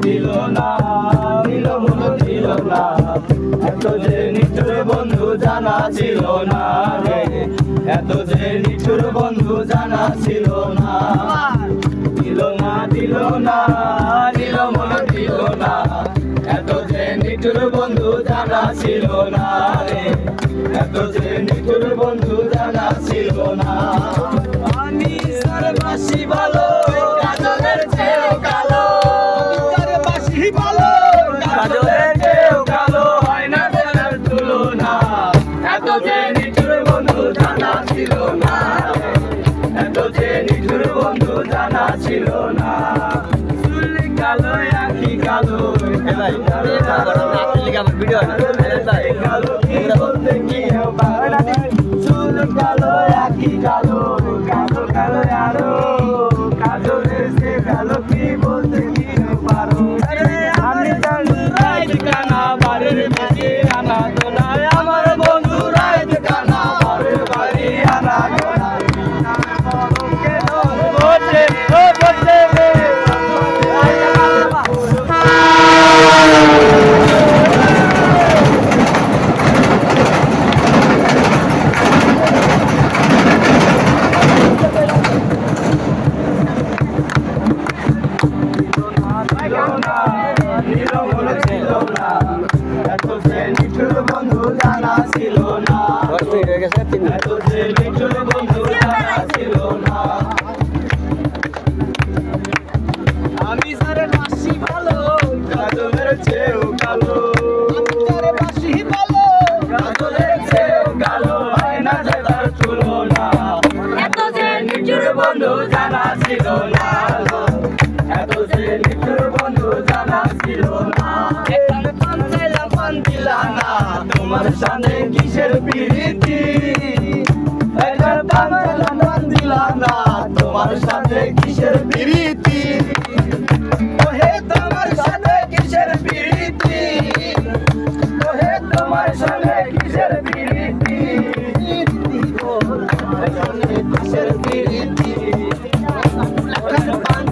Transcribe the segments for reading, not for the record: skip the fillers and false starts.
দিল না মন দিল না, এত যে নিঠুর বন্ধু জানা ছিল না রে, এত যে নিঠুর বন্ধু জানা ছিল না। দিল না মন দিল না, এত যে নিঠুর বন্ধু জানা ছিল না রে, এত যে নিঠুর বন্ধু জানা ছিল না। আমি সর্বাসী ভালো কাজলের চেয়েও কালো, সর্বাসী ভালো কাজলের চেয়েও কালো, হয় না জানার তুলনা, এত যে নিঠুর বন্ধু জানা ছিল না, এত যে নিঠুর বন্ধু জানা ছিল না। চুল কালো আঁখি কালো, চুল কালো আঁখি কালো, কালো কালো আরো কাজলের সে কালো, কি বলতে কি পারো। আমি জানি রাইত কানা বাড়ির বেশি আনা দোনায়, আমার বন্ধু রাইত কানা বাড়ির বাড়ি আনা দোনায়। এত যে নিঠুর বন্ধু জানা ছিল না, এত যে নিঠুর বন্ধু জানা ছিল না। আমি সারে বাসি ভালো কাজলের চেয়েও কালো, বাসি ভালো কাজলের চেয়েও কালো, হয় না জানার তুলনা, এত যে নিঠুর বন্ধু জানা ছিল না, এত যে নিঠুর বন্ধু জানা ছিল না। তোমার সাথে কিসের প্রীতি, দিলা না তোমার সাথে কিসের প্রীতি, ওহে তোমার সাথে কিসের প্রীতি, ওহে তোমার সাথে কিসের প্রীতি, কিসের প্রীতি,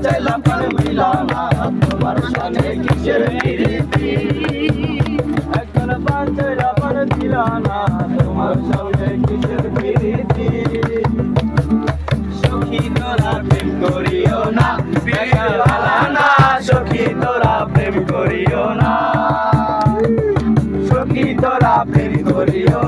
চাইলাম পানে মিলা না তোমার সাথে কিসের প্রীতি, একজন বাঁচাইলা পানে দিলা না তোমার সঙ্গে কিসের প্রীতি। সখী তোরা প্রেম করিও না, ভালা না সখী তোরা প্রেম করিও না, সখী তোরা প্রেম করিও